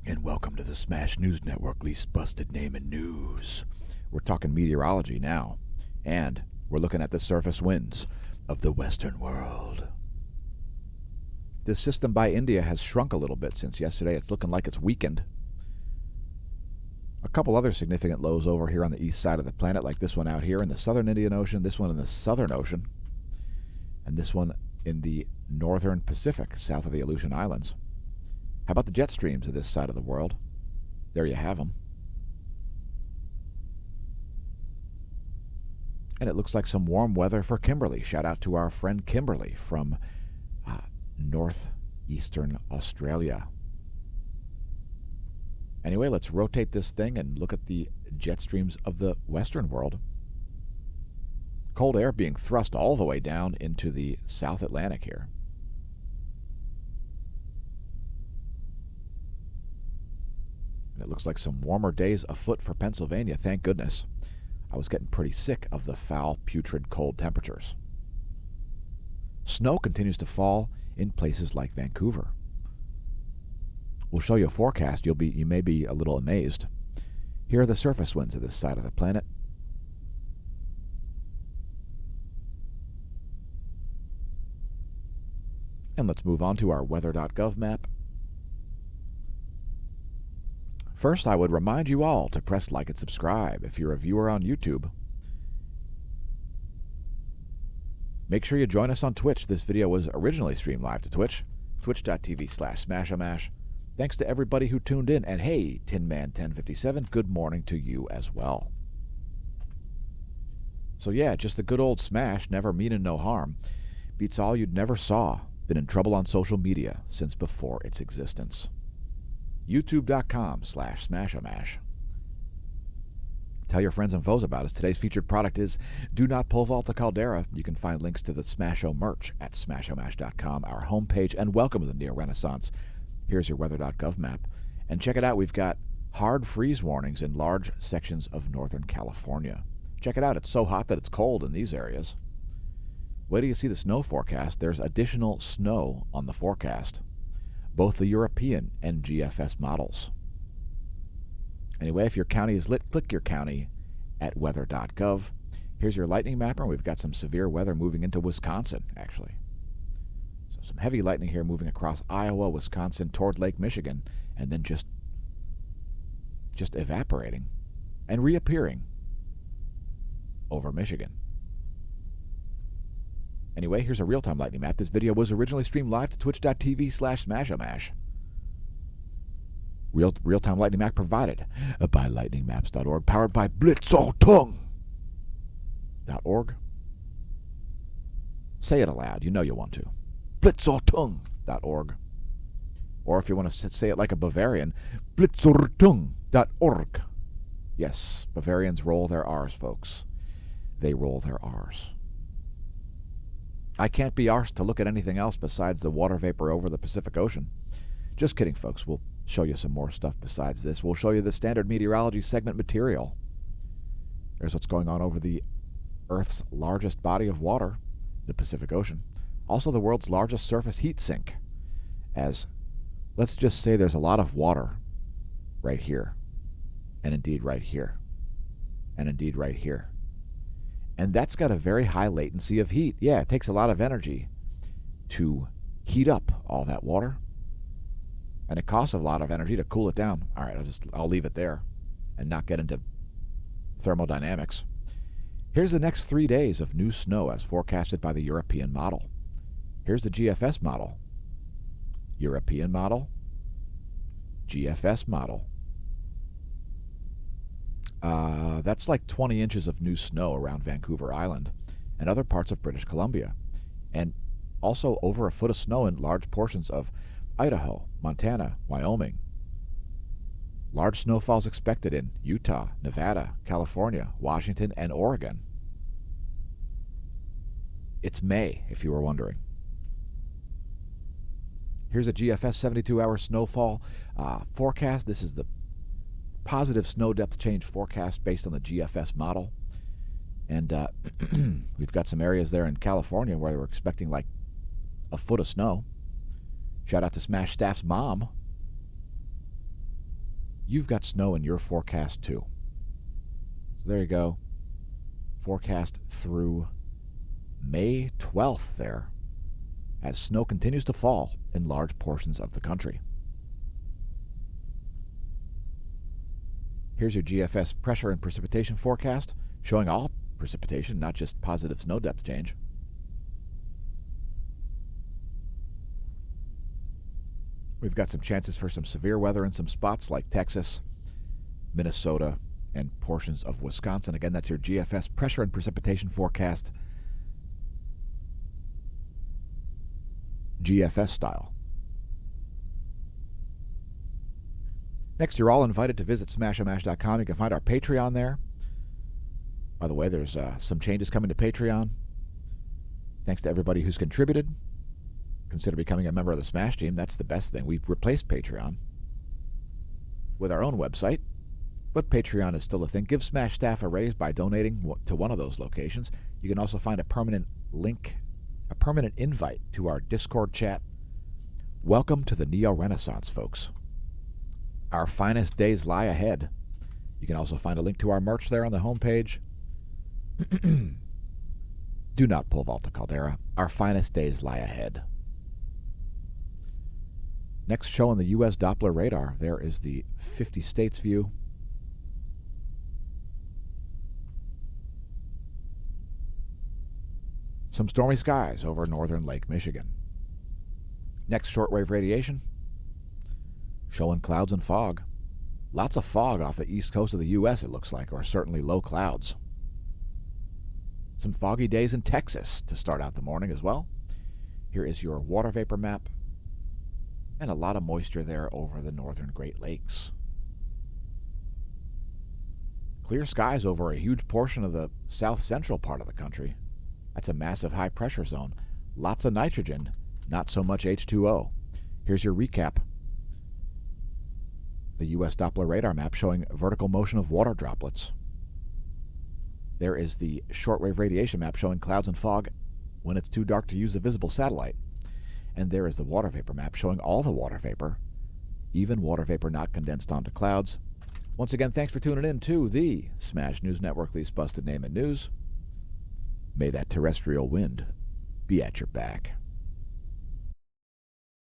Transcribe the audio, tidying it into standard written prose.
And welcome to the Smash News Network, least busted name in news. We're talking meteorology now, and we're looking at the surface winds of the Western world. This system by India has shrunk a little bit since yesterday. It's looking like it's weakened. A couple other significant lows over here on the east side of the planet, like this one out here in the southern Indian Ocean, this one in the Southern Ocean, and this one in the northern Pacific, south of the Aleutian Islands. How about the jet streams of this side of the world? There you have them. And it looks like some warm weather for Kimberley. Shout out to our friend Kimberley from northeastern Australia. Anyway, let's rotate this thing and look at the jet streams of the western world. Cold air being thrust all the way down into the South Atlantic here. And it looks like some warmer days afoot for Pennsylvania, thank goodness. I was getting pretty sick of the foul, putrid, cold temperatures. Snow continues to fall in places like Vancouver. We'll show you a forecast. You may be a little amazed. Here are the surface winds of this side of the planet. And let's move on to our weather.gov map. First, I would remind you all to press like and subscribe if you're a viewer on YouTube. Make sure you join us on Twitch. This video was originally streamed live to Twitch, twitch.tv/smashamash. Thanks to everybody who tuned in. And hey, TinMan1057, good morning to you as well. So yeah, just the good old Smash, never meaning no harm, beats all you'd never saw. Been in trouble on social media since before its existence. YouTube.com/smashamash. Tell your friends and foes about us. Today's featured product is Do Not Pole Vault the Caldera. You can find links to the Smasho merch at smashamash.com, our homepage, and welcome to the Near Renaissance. Here's your weather.gov map. And check it out. We've got hard freeze warnings in large sections of Northern California. Check it out. It's so hot that it's cold in these areas. Wait till you see the snow forecast. There's additional snow on the forecast. Both the European and GFS models. Anyway, if your county is lit, click your county at weather.gov. Here's your lightning mapper. We've got some severe weather moving into Wisconsin, actually. So some heavy lightning here moving across Iowa, Wisconsin, toward Lake Michigan, and then just evaporating and reappearing over Michigan. Anyway, here's a real-time lightning map. This video was originally streamed live to twitch.tv/smashamash. Real-time lightning map provided by lightningmaps.org, powered by blitzaltung.org. Say it aloud. You know you want to. blitzaltung.org. Or if you want to say it like a Bavarian, blitzurtung.org. Yes, Bavarians roll their R's, folks. They roll their R's. I can't be arsed to look at anything else besides the water vapor over the Pacific Ocean. Just kidding, folks. We'll show you some more stuff besides this. We'll show you the standard meteorology segment material. There's what's going on over the Earth's largest body of water, the Pacific Ocean. Also the world's largest surface heat sink. As, let's just say there's a lot of water right here. And indeed right here. And indeed right here. And that's got a very high latency of heat. Yeah, it takes a lot of energy to heat up all that water. And it costs a lot of energy to cool it down. All right, I'll leave it there and not get into thermodynamics. Here's the next 3 days of new snow as forecasted by the European model. Here's the GFS model. European model. GFS model. That's like 20 inches of new snow around Vancouver Island and other parts of British Columbia. And also over a foot of snow in large portions of Idaho, Montana, Wyoming. Large snowfalls expected in Utah, Nevada, California, Washington, and Oregon. It's May, if you were wondering. Here's a GFS 72-hour snowfall forecast. This is the positive snow depth change forecast based on the GFS model. And we've got some areas there in California where we're expecting like a foot of snow. Shout out to Smash Staff's mom. you've got snow in your forecast too. So there you go. Forecast through May 12th there, as snow continues to fall in large portions of the country. Here's your GFS pressure and precipitation forecast, showing all precipitation, not just positive snow depth change. We've got some chances for some severe weather in some spots like Texas, Minnesota, and portions of Wisconsin. Again, that's your GFS pressure and precipitation forecast, GFS style. Next, you're all invited to visit smashamash.com. You can find our Patreon there. By the way, there's some changes coming to Patreon. Thanks to everybody who's contributed. Consider becoming a member of the Smash team. That's the best thing. We've replaced Patreon with our own website, but Patreon is still a thing. Give Smash staff a raise by donating to one of those locations. You can also find a permanent link, a permanent invite to our Discord chat. Welcome to the Neo-Renaissance, folks. Our finest days lie ahead. You can also find a link to our merch there on the homepage. Do not pole vault to Caldera. Our finest days lie ahead. Next show on the U.S. Doppler radar, there is the 50 states view. Some stormy skies over northern Lake Michigan. Next, shortwave radiation, showing clouds and fog. Lots of fog off the east coast of the U.S., it looks like, or certainly low clouds. Some foggy days in Texas to start out the morning as well. Here is your water vapor map, and a lot of moisture there over the northern Great Lakes. Clear skies over a huge portion of the south-central part of the country. That's a massive high-pressure zone. Lots of nitrogen, not so much H2O. Here's your recap. The U.S. Doppler radar map showing vertical motion of water droplets. There is the shortwave radiation map showing clouds and fog when it's too dark to use a visible satellite. And there is the water vapor map showing all the water vapor, even water vapor not condensed onto clouds. Once again, thanks for tuning in to the Smash News Network, least busted name in news. May that terrestrial wind be at your back.